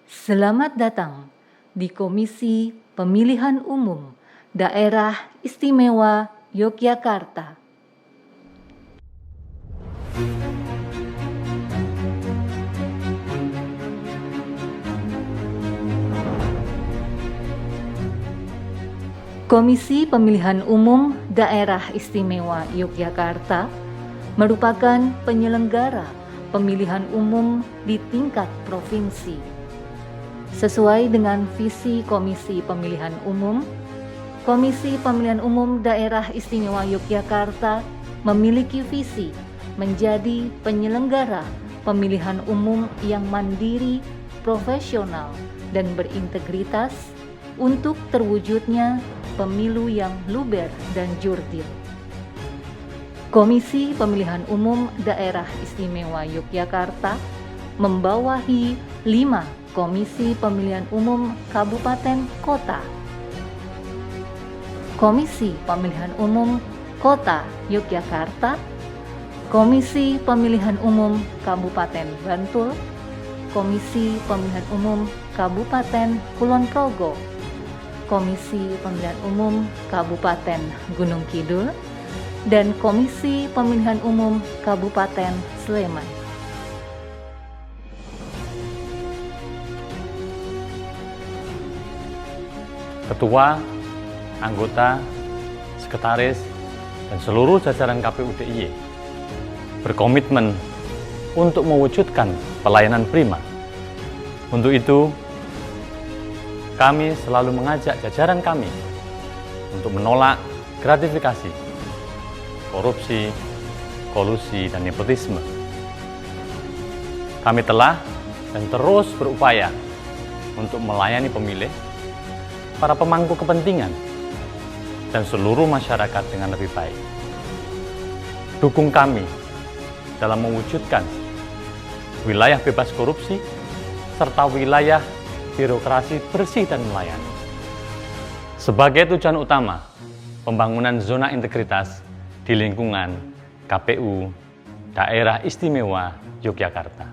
Selamat datang di Komisi Pemilihan Umum Daerah Istimewa Yogyakarta. Komisi Pemilihan Umum Daerah Istimewa Yogyakarta merupakan penyelenggara pemilihan umum di tingkat provinsi. Sesuai dengan visi Komisi Pemilihan Umum, Komisi Pemilihan Umum Daerah Istimewa Yogyakarta memiliki visi menjadi penyelenggara pemilihan umum yang mandiri, profesional, dan berintegritas untuk terwujudnya pemilu yang luber dan jurdil. Komisi Pemilihan Umum Daerah Istimewa Yogyakarta membawahi 5 Komisi Pemilihan Umum Kabupaten Kota. Komisi Pemilihan Umum Kota Yogyakarta, Komisi Pemilihan Umum Kabupaten Bantul, Komisi Pemilihan Umum Kabupaten Kulon Progo, Komisi Pemilihan Umum Kabupaten Gunung Kidul, dan Komisi Pemilihan Umum Kabupaten Sleman. Ketua, anggota, sekretaris, dan seluruh jajaran KPU DIY berkomitmen untuk mewujudkan pelayanan prima. Untuk itu, kami selalu mengajak jajaran kami untuk menolak gratifikasi, korupsi, kolusi, dan nepotisme. Kami telah dan terus berupaya untuk melayani pemilih, para pemangku kepentingan, dan seluruh masyarakat dengan lebih baik. Dukung kami dalam mewujudkan wilayah bebas korupsi serta wilayah birokrasi bersih dan melayani. Sebagai tujuan utama, pembangunan zona integritas di lingkungan KPU Daerah Istimewa Yogyakarta.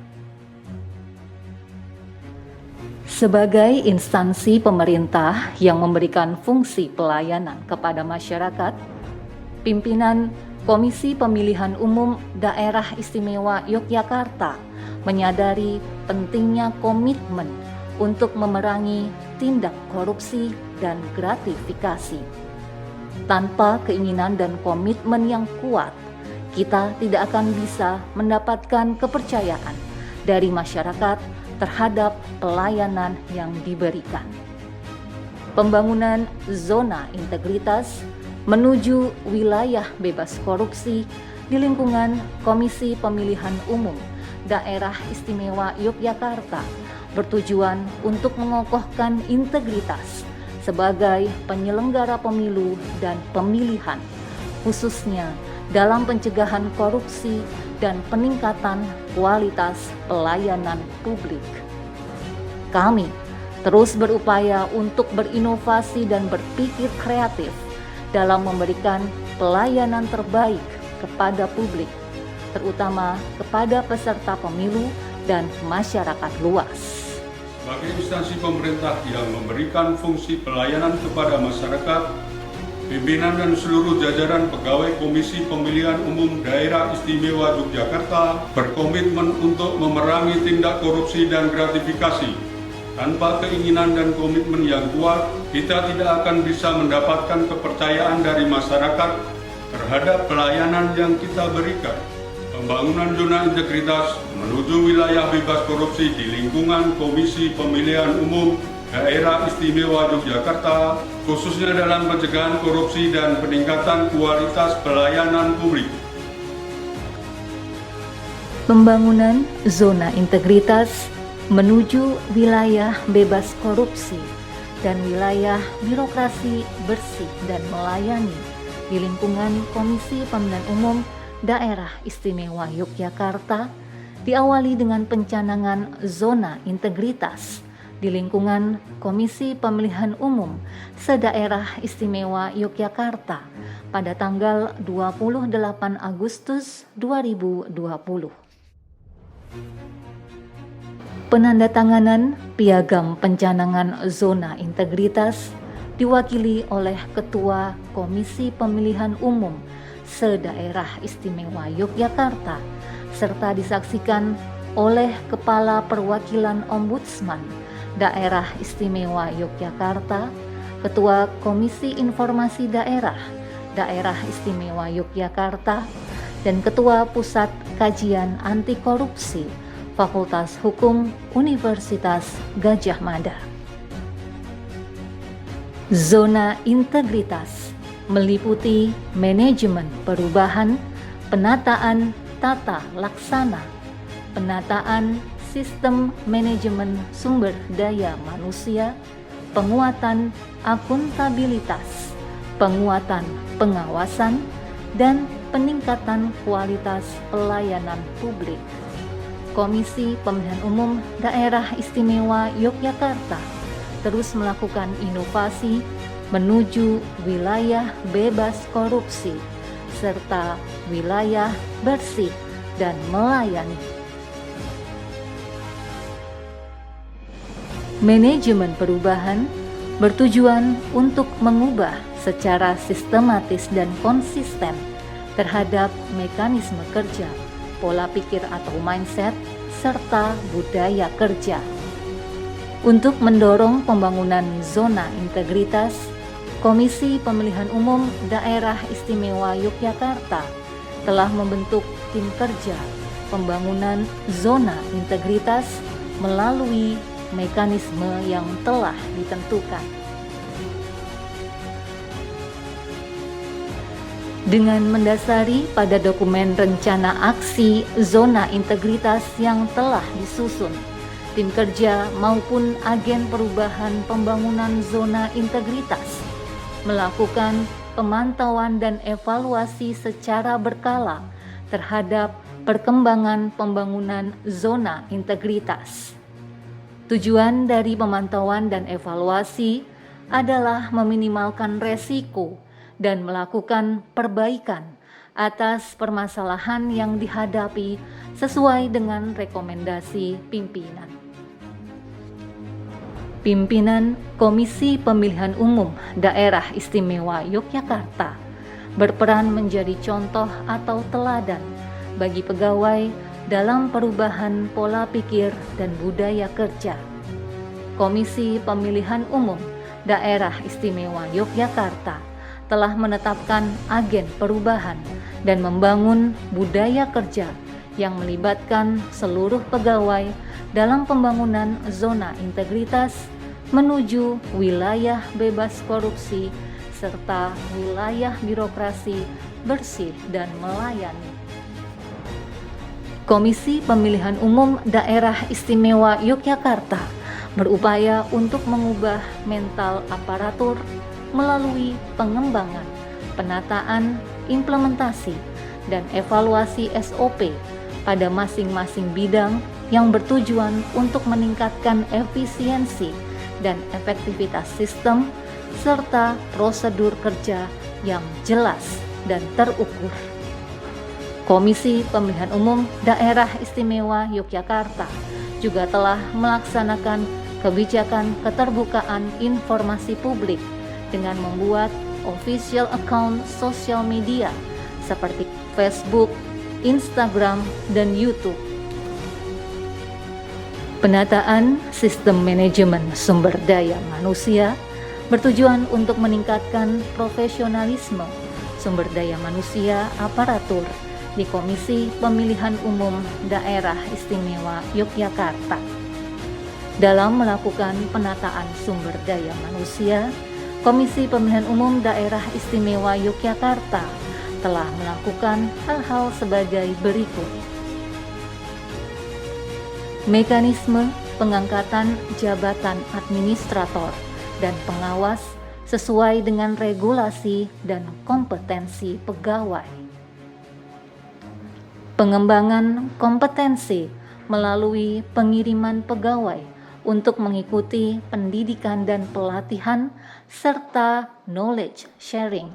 Sebagai instansi pemerintah yang memberikan fungsi pelayanan kepada masyarakat, pimpinan Komisi Pemilihan Umum Daerah Istimewa Yogyakarta menyadari pentingnya komitmen untuk memerangi tindak korupsi dan gratifikasi. Tanpa keinginan dan komitmen yang kuat, kita tidak akan bisa mendapatkan kepercayaan dari masyarakat terhadap pelayanan yang diberikan. Pembangunan zona integritas menuju wilayah bebas korupsi di lingkungan Komisi Pemilihan Umum Daerah Istimewa Yogyakarta bertujuan untuk mengokohkan integritas sebagai penyelenggara pemilu dan pemilihan, khususnya dalam pencegahan korupsi dan peningkatan kualitas pelayanan publik. Kami terus berupaya untuk berinovasi dan berpikir kreatif dalam memberikan pelayanan terbaik kepada publik, terutama kepada peserta pemilu dan masyarakat luas. Sebagai instansi pemerintah yang memberikan fungsi pelayanan kepada masyarakat, pimpinan dan seluruh jajaran pegawai Komisi Pemilihan Umum Daerah Istimewa Yogyakarta berkomitmen untuk memerangi tindak korupsi dan gratifikasi. Tanpa keinginan dan komitmen yang kuat, kita tidak akan bisa mendapatkan kepercayaan dari masyarakat terhadap pelayanan yang kita berikan. Pembangunan zona integritas menuju wilayah bebas korupsi di lingkungan Komisi Pemilihan Umum Daerah Istimewa Yogyakarta, khususnya dalam pencegahan korupsi dan peningkatan kualitas pelayanan publik. Pembangunan zona integritas menuju wilayah bebas korupsi dan wilayah birokrasi bersih dan melayani di lingkungan Komisi Pemilihan Umum Daerah Istimewa Yogyakarta diawali dengan pencanangan zona integritas di lingkungan Komisi Pemilihan Umum se-Daerah Istimewa Yogyakarta pada tanggal 28 Agustus 2020. Penandatanganan Piagam Pencanangan Zona Integritas diwakili oleh Ketua Komisi Pemilihan Umum Se-Daerah Istimewa Yogyakarta serta disaksikan oleh Kepala Perwakilan Ombudsman Daerah Istimewa Yogyakarta, Ketua Komisi Informasi Daerah Istimewa Yogyakarta, dan Ketua Pusat Kajian Anti Korupsi Fakultas Hukum Universitas Gadjah Mada. Zona integritas meliputi manajemen perubahan, penataan tata laksana, penataan sistem manajemen sumber daya manusia, penguatan akuntabilitas, penguatan pengawasan, dan peningkatan kualitas pelayanan publik. Komisi Pemilihan Umum Daerah Istimewa Yogyakarta terus melakukan inovasi menuju wilayah bebas korupsi serta wilayah bersih dan melayani. Manajemen perubahan bertujuan untuk mengubah secara sistematis dan konsisten terhadap mekanisme kerja, pola pikir atau mindset, serta budaya kerja. Untuk mendorong pembangunan zona integritas, Komisi Pemilihan Umum Daerah Istimewa Yogyakarta telah membentuk tim kerja pembangunan zona integritas melalui mekanisme yang telah ditentukan. Dengan mendasari pada dokumen rencana aksi zona integritas yang telah disusun, tim kerja maupun agen perubahan pembangunan zona integritas melakukan pemantauan dan evaluasi secara berkala terhadap perkembangan pembangunan zona integritas. Tujuan dari pemantauan dan evaluasi adalah meminimalkan resiko dan melakukan perbaikan atas permasalahan yang dihadapi sesuai dengan rekomendasi pimpinan. Pimpinan Komisi Pemilihan Umum Daerah Istimewa Yogyakarta berperan menjadi contoh atau teladan bagi pegawai dalam perubahan pola pikir dan budaya kerja. Komisi Pemilihan Umum Daerah Istimewa Yogyakarta telah menetapkan agen perubahan dan membangun budaya kerja yang melibatkan seluruh pegawai dalam pembangunan zona integritas menuju wilayah bebas korupsi serta wilayah birokrasi bersih dan melayani. Komisi Pemilihan Umum Daerah Istimewa Yogyakarta berupaya untuk mengubah mental aparatur melalui pengembangan, penataan, implementasi, dan evaluasi SOP pada masing-masing bidang yang bertujuan untuk meningkatkan efisiensi dan efektivitas sistem serta prosedur kerja yang jelas dan terukur. Komisi Pemilihan Umum Daerah Istimewa Yogyakarta juga telah melaksanakan kebijakan keterbukaan informasi publik dengan membuat official account sosial media seperti Facebook, Instagram, dan YouTube. Penataan sistem manajemen sumber daya manusia bertujuan untuk meningkatkan profesionalisme sumber daya manusia aparatur di Komisi Pemilihan Umum Daerah Istimewa Yogyakarta. Dalam melakukan penataan sumber daya manusia, Komisi Pemilihan Umum Daerah Istimewa Yogyakarta telah melakukan hal-hal sebagai berikut. Mekanisme pengangkatan jabatan administrator dan pengawas sesuai dengan regulasi dan kompetensi pegawai. Pengembangan kompetensi melalui pengiriman pegawai untuk mengikuti pendidikan dan pelatihan serta knowledge sharing.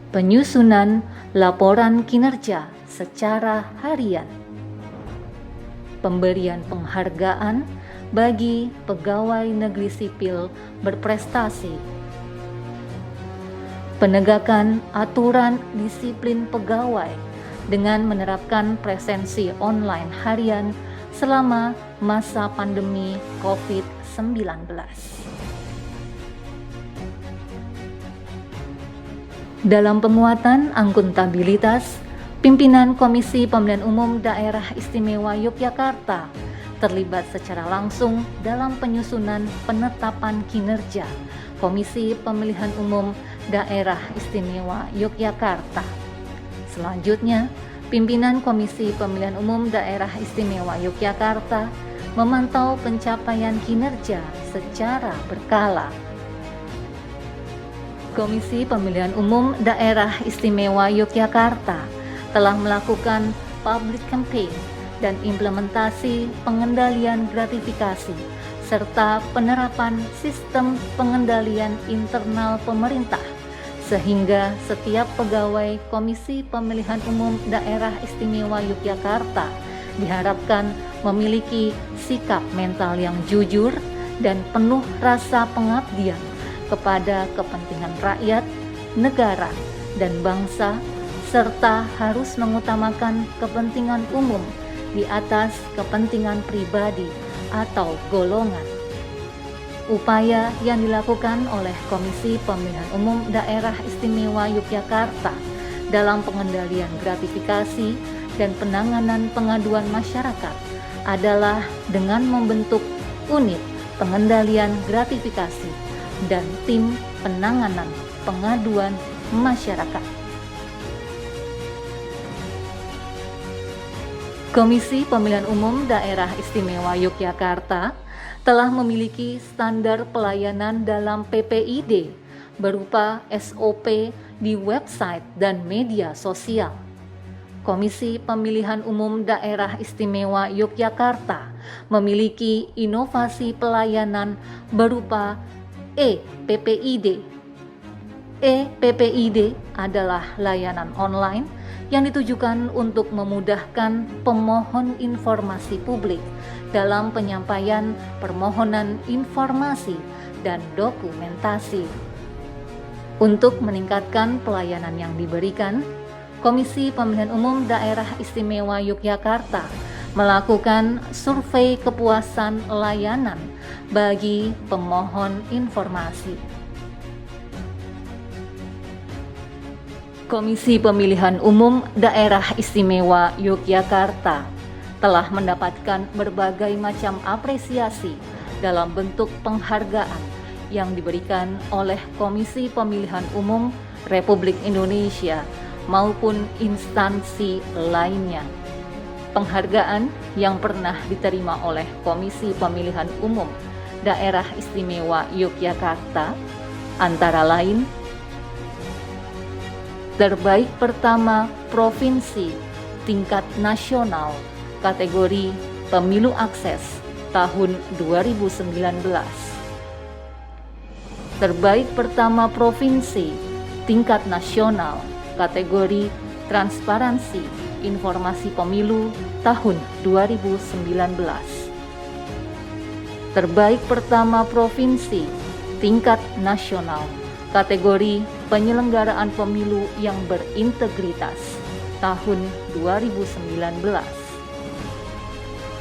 Penyusunan laporan kinerja secara harian. pemberian penghargaan bagi pegawai negeri sipil berprestasi, penegakan aturan disiplin pegawai dengan menerapkan presensi online harian selama masa pandemi COVID-19. Dalam penguatan akuntabilitas, pimpinan Komisi Pemilihan Umum Daerah Istimewa Yogyakarta terlibat secara langsung dalam penyusunan penetapan kinerja Komisi Pemilihan Umum Daerah Istimewa Yogyakarta. Selanjutnya, pimpinan Komisi Pemilihan Umum Daerah Istimewa Yogyakarta memantau pencapaian kinerja secara berkala. Komisi Pemilihan Umum Daerah Istimewa Yogyakarta telah melakukan public campaign dan implementasi pengendalian gratifikasi serta penerapan sistem pengendalian internal pemerintah sehingga setiap pegawai Komisi Pemilihan Umum Daerah Istimewa Yogyakarta diharapkan memiliki sikap mental yang jujur dan penuh rasa pengabdian kepada kepentingan rakyat, negara, dan bangsa, serta harus mengutamakan kepentingan umum di atas kepentingan pribadi atau golongan. Upaya yang dilakukan oleh Komisi Pemilihan Umum Daerah Istimewa Yogyakarta dalam pengendalian gratifikasi dan penanganan pengaduan masyarakat adalah dengan membentuk unit pengendalian gratifikasi dan tim penanganan pengaduan masyarakat. Komisi Pemilihan Umum Daerah Istimewa Yogyakarta telah memiliki standar pelayanan dalam PPID berupa SOP di website dan media sosial. Komisi Pemilihan Umum Daerah Istimewa Yogyakarta memiliki inovasi pelayanan berupa e-PPID. E-PPID adalah layanan online yang ditujukan untuk memudahkan pemohon informasi publik dalam penyampaian permohonan informasi dan dokumentasi. Untuk meningkatkan pelayanan yang diberikan, Komisi Pemilihan Umum Daerah Istimewa Yogyakarta melakukan survei kepuasan layanan bagi pemohon informasi. Komisi Pemilihan Umum Daerah Istimewa Yogyakarta telah mendapatkan berbagai macam apresiasi dalam bentuk penghargaan yang diberikan oleh Komisi Pemilihan Umum Republik Indonesia maupun instansi lainnya. Penghargaan yang pernah diterima oleh Komisi Pemilihan Umum Daerah Istimewa Yogyakarta antara lain: terbaik pertama provinsi tingkat nasional kategori Pemilu Akses tahun 2019. Terbaik pertama provinsi tingkat nasional kategori Transparansi Informasi Pemilu tahun 2019. Terbaik pertama provinsi tingkat nasional kategori Penyelenggaraan Pemilu yang Berintegritas tahun 2019.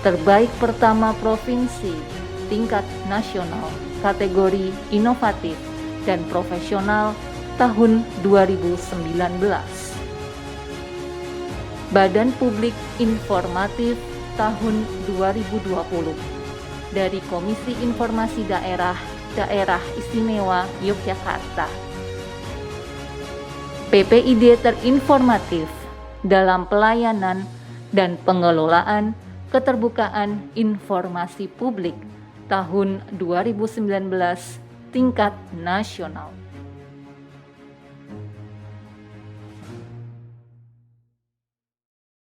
Terbaik pertama provinsi tingkat nasional kategori Inovatif dan Profesional tahun 2019. Badan Publik Informatif tahun 2020 dari Komisi Informasi Daerah Istimewa Yogyakarta. PPID terinformatif dalam pelayanan dan pengelolaan keterbukaan informasi publik tahun 2019 tingkat nasional.